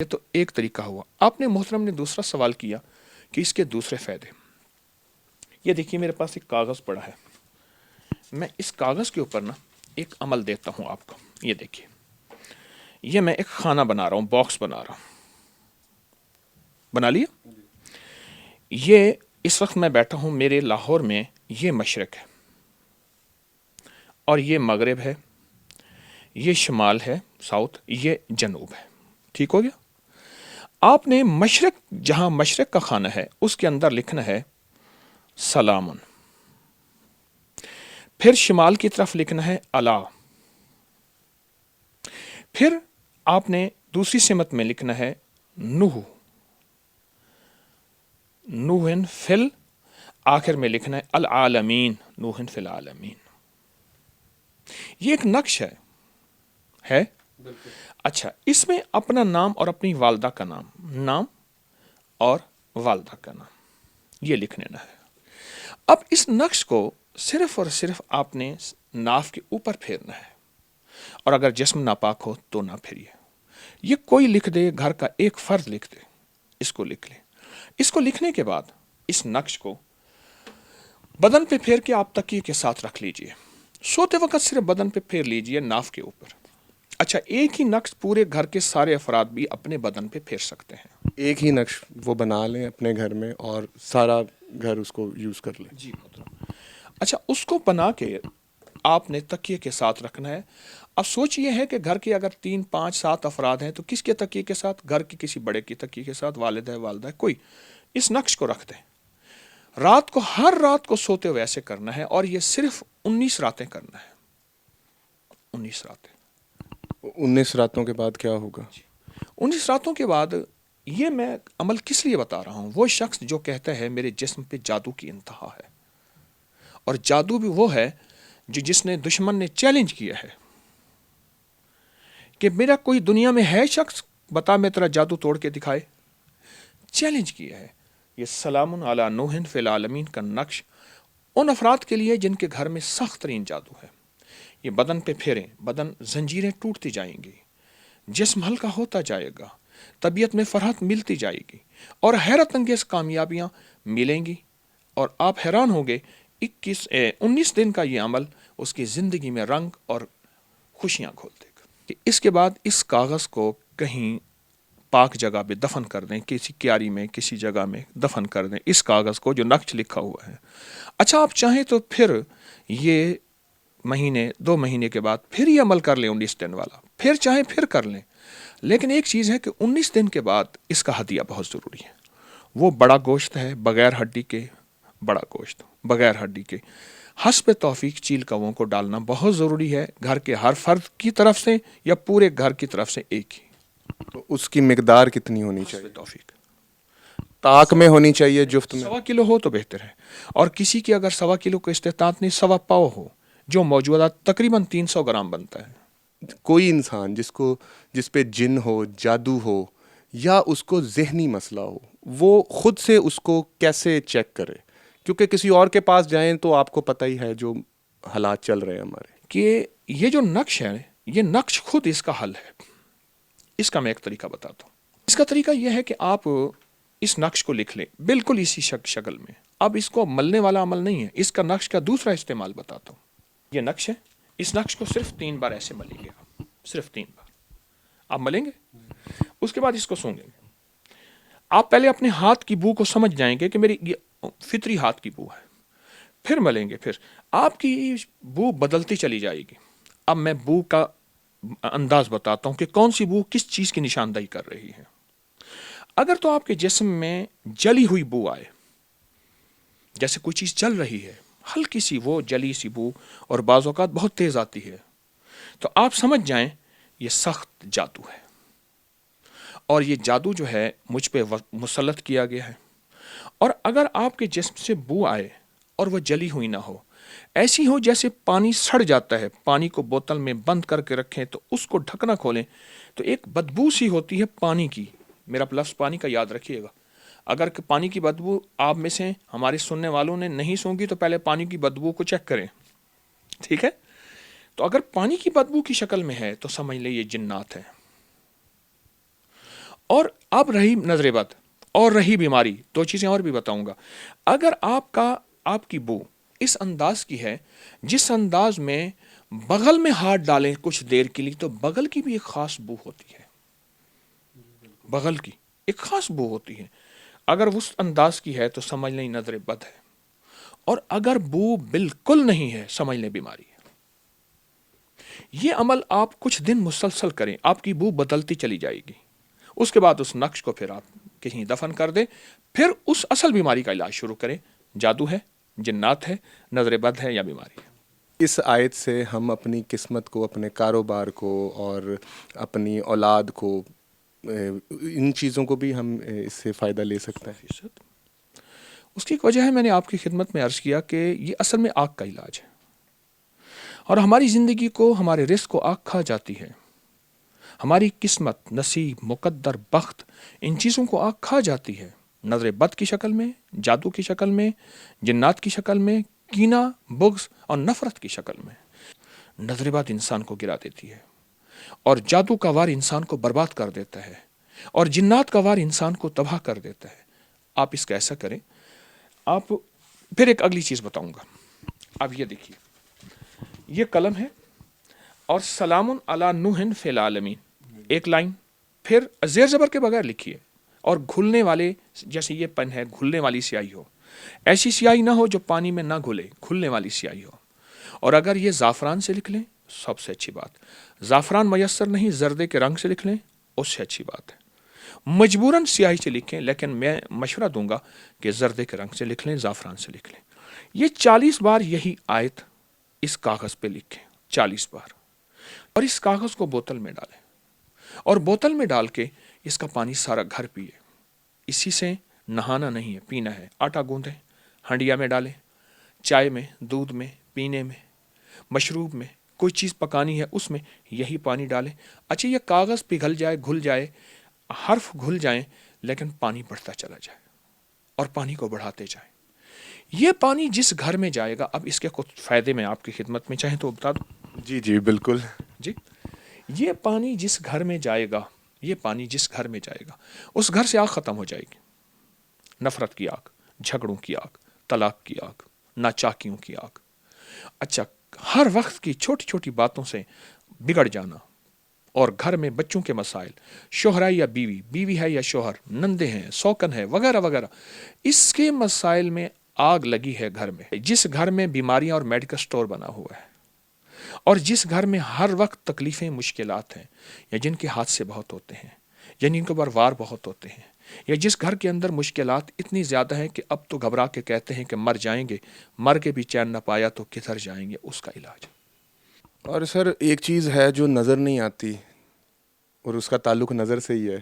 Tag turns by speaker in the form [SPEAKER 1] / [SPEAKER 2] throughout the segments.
[SPEAKER 1] یہ تو ایک طریقہ ہوا. آپ نے محترم نے دوسرا سوال کیا کہ اس کے دوسرے فائدے. یہ دیکھیے میرے پاس ایک کاغذ پڑا ہے. میں اس کاغذ کے اوپر نا ایک عمل دیتا ہوں آپ کو. یہ دیکھیے, یہ میں ایک خانہ بنا رہا ہوں, باکس بنا رہا ہوں. بنا لیا؟ یہ اس وقت میں بیٹھا ہوں میرے لاہور میں. یہ مشرق ہے اور یہ مغرب ہے, یہ شمال ہے ساؤتھ, یہ جنوب ہے. ٹھیک ہو گیا؟ آپ نے مشرق, جہاں مشرق کا خانہ ہے اس کے اندر لکھنا ہے سلامن. پھر شمال کی طرف لکھنا ہے الا. پھر آپ نے دوسری سمت میں لکھنا ہے نوح. نوحن فل, آخر میں لکھنا ہے العالمین, نوحن فی العالمین. یہ ایک نقش ہے. اچھا, اس میں اپنا نام اور اپنی والدہ کا نام اور والدہ کا نام یہ لکھ لینا ہے. اب اس نقش کو صرف اور صرف آپ نے ناف کے اوپر پھیرنا ہے, اور اگر جسم ناپاک ہو تو نہ پھیریے. یہ کوئی لکھ دے, گھر کا ایک فرد لکھ دے, اس کو لکھ لے. اس کو لکھنے کے بعد اس نقش کو بدن پہ پھیر کے آپ تکیے کے ساتھ رکھ لیجئے. سوتے وقت صرف بدن پہ پھیر لیجئے, ناف کے اوپر. اچھا, ایک ہی نقش پورے گھر کے سارے افراد بھی اپنے بدن پہ پھیر سکتے ہیں.
[SPEAKER 2] ایک ہی نقش وہ بنا لیں اپنے گھر میں اور سارا گھر اس کو یوز کر لیں.
[SPEAKER 1] جی محترم. اچھا, اس کو بنا کے آپ نے تکیے کے ساتھ رکھنا ہے. اب سوچ یہ ہے کہ گھر کے اگر 3 5 7 افراد ہیں تو کس کے تکیے کے ساتھ؟ گھر کے کسی بڑے کی تکیے کے ساتھ, والد ہے, والدہ ہے, کوئی. اس نقش کو رکھ دیں. رات کو, ہر رات کو سوتے ہوئے ایسے کرنا ہے, اور یہ صرف 19 راتیں کرنا ہے. 19 راتیں.
[SPEAKER 2] 19 راتوں کے بعد کیا ہوگا؟
[SPEAKER 1] 19 راتوں کے بعد یہ میں عمل کس لیے بتا رہا ہوں. وہ شخص جو کہتا ہے میرے جسم پہ جادو کی انتہا ہے, اور جادو بھی وہ ہے جس نے دشمن نے چیلنج کیا ہے کہ میرا کوئی دنیا میں ہے شخص, بتا میں تیرا جادو توڑ کے دکھائے. چیلنج کیا ہے. یہ سلام علی نوح فی العالمین کا نقش ان افراد کے لیے جن کے گھر میں سخت ترین جادو ہے. یہ بدن پہ پھیریں, بدن زنجیریں ٹوٹتی جائیں گی, جسم ہلکا ہوتا جائے گا, طبیعت میں فرحت ملتی جائے گی, اور حیرت انگیز کامیابیاں ملیں گی. اور آپ حیران ہوں گے, 19 دن کا یہ عمل اس کی زندگی میں رنگ اور خوشیاں کھول دے گا. اس کے بعد اس کاغذ کو کہیں پاک جگہ پہ دفن کر دیں, کسی کیاری میں, کسی جگہ میں دفن کر دیں اس کاغذ کو جو نقش لکھا ہوا ہے. اچھا, آپ چاہیں تو پھر یہ مہینے 2 مہینے کے بعد پھر یہ عمل کر لیں 19 دن والا, پھر چاہیں پھر کر لیں. لیکن ایک چیز ہے کہ 19 دن کے بعد اس کا ہدیہ بہت ضروری ہے. وہ بڑا گوشت ہے, بغیر ہڈی کے بڑا گوشت, بغیر ہڈی کے. حسب توفیق چیل کووں کو ڈالنا بہت ضروری ہے, گھر کے ہر فرد کی طرف سے یا پورے گھر کی طرف سے ایک ہی.
[SPEAKER 2] تو اس کی مقدار کتنی ہونی چاہیے؟
[SPEAKER 1] حسب توفیق
[SPEAKER 2] طاق میں ہونی چاہیے, جفت میں؟
[SPEAKER 1] 1.25 کلو ہو تو بہتر ہے, اور کسی کی اگر 1.25 کلو کا استطاعت نہیں, 1.25 پاؤ ہو, جو موجودہ تقریباً 300 گرام بنتا ہے.
[SPEAKER 2] کوئی انسان جس پہ جن ہو, جادو ہو, یا اس کو ذہنی مسئلہ ہو, وہ خود سے اس کو کیسے چیک کرے؟ کیونکہ کسی اور کے پاس جائیں تو آپ کو پتہ ہی ہے جو حالات چل رہے ہیں ہمارے.
[SPEAKER 1] کہ یہ جو نقش ہے, یہ نقش خود اس کا حل ہے. اس کا میں ایک طریقہ بتاتا ہوں. اس کا طریقہ یہ ہے کہ آپ اس نقش کو لکھ لیں بالکل اسی شکل میں. اب اس کو ملنے والا عمل نہیں ہے, اس کا نقش کا دوسرا استعمال بتاتا ہوں. یہ نقش ہے, اس نقش کو صرف 3 بار ایسے ملیں گے آپ, صرف 3 بار آپ ملیں گے. اس کے بعد اس کو سونگیں گے. آپ پہلے اپنے ہاتھ کی بو کو سمجھ جائیں گے کہ میری یہ فطری ہاتھ کی بو ہے. پھر ملیں گے, پھر آپ کی بو بدلتی چلی جائے گی. اب میں بو کا انداز بتاتا ہوں کہ کون سی بو کس چیز کی نشاندہی کر رہی ہے. اگر تو آپ کے جسم میں جلی ہوئی بو آئے, جیسے کوئی چیز جل رہی ہے, ہلکی سی وہ جلی سی بو, اور بعض اوقات بہت تیز آتی ہے, تو آپ سمجھ جائیں یہ سخت جادو ہے, اور یہ جادو جو ہے مجھ پہ مسلط کیا گیا ہے. اور اگر آپ کے جسم سے بو آئے اور وہ جلی ہوئی نہ ہو, ایسی ہو جیسے پانی سڑ جاتا ہے, پانی کو بوتل میں بند کر کے رکھیں تو اس کو ڈھکنا کھولیں تو ایک بدبو سی ہوتی ہے پانی کی. میرا لفظ پانی کا یاد رکھیے گا. اگر پانی کی بدبو آپ میں سے ہمارے سننے والوں نے نہیں سونگی تو پہلے پانی کی بدبو کو چیک کریں, ٹھیک ہے؟ تو اگر پانی کی بدبو کی شکل میں ہے تو سمجھ لیں یہ جنات ہے. اب رہی نظر بد اور رہی بیماری، دو چیزیں اور بھی بتاؤں گا. اگر آپ کی بو اس انداز کی ہے جس انداز میں بغل میں ہاتھ ڈالیں کچھ دیر کے لیے، تو بغل کی بھی ایک خاص بو ہوتی ہے، بغل کی ایک خاص بو ہوتی ہے. اگر اس انداز کی ہے تو سمجھ لیں نظر بد ہے، اور اگر بو بالکل نہیں ہے سمجھ لیں بیماری ہے. یہ عمل آپ کچھ دن مسلسل کریں، آپ کی بو بدلتی چلی جائے گی. اس کے بعد اس نقش کو پھر آپ کہیں دفن کر دیں، پھر اس اصل بیماری کا علاج شروع کریں. جادو ہے، جنات ہے، نظر بد ہے یا بیماری ہے.
[SPEAKER 2] اس آیت سے ہم اپنی قسمت کو، اپنے کاروبار کو اور اپنی اولاد کو، ان چیزوں کو بھی ہم اس سے فائدہ لے سکتے ہیں.
[SPEAKER 1] فیصد اس کی ایک وجہ ہے، میں نے آپ کی خدمت میں عرض کیا کہ یہ اصل میں آگ کا علاج ہے، اور ہماری زندگی کو، ہمارے رزق کو آگ کھا جاتی ہے. ہماری قسمت، نصیب، مقدر، بخت، ان چیزوں کو آگ کھا جاتی ہے، نظر بد کی شکل میں، جادو کی شکل میں، جنات کی شکل میں، کینہ، بغض اور نفرت کی شکل میں. نظر بد انسان کو گرا دیتی ہے، اور جادو کا وار انسان کو برباد کر دیتا ہے، اور جنات کا وار انسان کو تباہ کر دیتا ہے. آپ اس کا ایسا کریں. آپ پھر ایک اگلی چیز بتاؤں گا. اب یہ دیکھیے، یہ قلم ہے اور سلام علی نوح فی العالمین، ایک لائن، پھر زیر زبر کے بغیر لکھیے، اور گھلنے والے، جیسے یہ پن ہے گھلنے والی سیاہی ہو، ایسی سیاہی نہ ہو جو پانی میں نہ گھلے، گھلنے والی سیاہی ہو. اور اگر یہ زعفران سے لکھ لیں سب سے اچھی بات. زعفران میسر نہیں، زردے کے رنگ سے لکھ لیں اس سے اچھی بات ہے. مجبوراً سیاہی سے لکھیں، لیکن میں مشورہ دوں گا کہ زردے کے رنگ سے لکھ لیں، زعفران سے لکھ لیں. یہ 40 بار یہی آیت اس کاغذ پہ لکھیں، 40 بار، اور اس کاغذ کو بوتل میں ڈالیں، اور بوتل میں ڈال کے اس کا پانی سارا گھر پیے. اسی سے نہانا نہیں ہے، پینا ہے. آٹا گوندیں، ہنڈیا میں ڈالیں، چائے میں، دودھ میں، پینے میں، مشروب میں، کوئی چیز پکانی ہے اس میں یہی پانی ڈالیں. اچھا، یہ کاغذ پگھل جائے، گھل جائے، حرف گھل جائیں، لیکن پانی بڑھتا چلا جائے، اور پانی کو بڑھاتے جائیں. یہ پانی جس گھر میں جائے گا، اب اس کے کچھ فائدے میں آپ کی خدمت میں چاہیں تو بتا دوں.
[SPEAKER 2] جی جی بالکل.
[SPEAKER 1] جی، یہ پانی جس گھر میں جائے گا، یہ پانی جس گھر میں جائے گا، اس گھر سے آگ ختم ہو جائے گی. نفرت کی آگ، جھگڑوں کی آگ، طلاق کی آگ، ناچاکیوں کی آگ. اچھا، ہر وقت کی چھوٹی چھوٹی باتوں سے بگڑ جانا، اور گھر میں بچوں کے مسائل، شوہر ہے یا بیوی، بیوی ہے یا شوہر، نندے ہیں، سوکن ہے، وغیرہ وغیرہ، اس کے مسائل میں آگ لگی ہے گھر میں. جس گھر میں بیماریاں اور میڈیکل سٹور بنا ہوا ہے، اور جس گھر میں ہر وقت تکلیفیں، مشکلات ہیں، یا جن کے حادثے بہت ہوتے ہیں، یا جن کے اوپر وار بہت ہوتے ہیں، یا جس گھر کے اندر مشکلات اتنی زیادہ ہیں کہ اب تو گھبرا کے کہتے ہیں کہ مر جائیں گے، مر کے بھی چین نہ پایا تو کدھر جائیں گے، اس کا علاج.
[SPEAKER 2] اور سر ایک چیز ہے جو نظر نہیں آتی، اور اس کا تعلق نظر سے ہی ہے،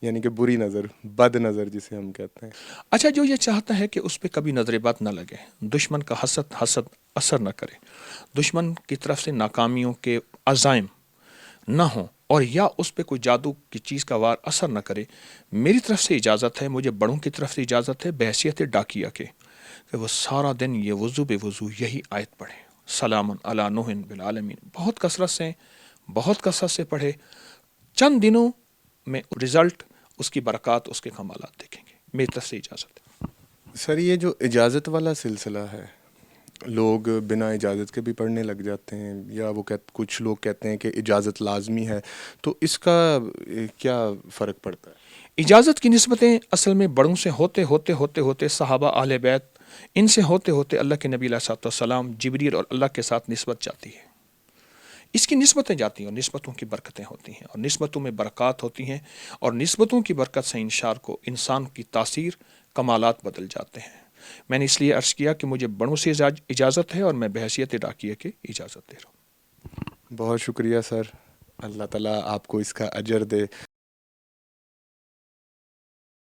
[SPEAKER 2] یعنی کہ بری نظر، بد نظر جسے ہم کہتے ہیں.
[SPEAKER 1] اچھا، جو یہ چاہتا ہے کہ اس پہ کبھی نظر بد نہ لگے، دشمن کا حسد اثر نہ کرے، دشمن کی طرف سے ناکامیوں کے عزائم نہ ہوں، اور یا اس پہ کوئی جادو کی چیز کا وار اثر نہ کرے، میری طرف سے اجازت ہے، مجھے بڑوں کی طرف سے اجازت ہے بحیثیت ڈاکیہ کے، کہ وہ سارا دن یہ وضو بے وضو یہی آیت پڑھے، سلام علی نوح بالعالمین، بہت کثرت سے پڑھے. چند دنوں میں رزلٹ، اس کی برکات، اس کے کمالات دیکھیں گے. میری طرف سے اجازت ہے.
[SPEAKER 2] سر یہ جو اجازت والا سلسلہ ہے، لوگ بنا اجازت کے بھی پڑھنے لگ جاتے ہیں، یا وہ کچھ لوگ کہتے ہیں کہ اجازت لازمی ہے، تو اس کا کیا فرق پڑتا ہے؟
[SPEAKER 1] اجازت کی نسبتیں اصل میں بڑوں سے ہوتے صحابہ، اہل بیت، ان سے ہوتے اللہ کے نبی علیہ الصلوۃ والسلام، جبریل اور اللہ کے ساتھ نسبت جاتی ہے. اس کی نسبتیں جاتی ہیں، اور نسبتوں کی برکتیں ہوتی ہیں، اور نسبتوں میں برکات ہوتی ہیں، اور نسبتوں کی برکت سے انسان کی تاثیر، کمالات بدل جاتے ہیں. میں نے اس لیے عرض کیا کہ مجھے بڑوں سے اجازت ہے، اور میں بحیثیت ڈاکیہ کے اجازت دے رہا ہوں.
[SPEAKER 2] بہت شکریہ سر، اللہ تعالیٰ آپ کو اس کا اجر دے.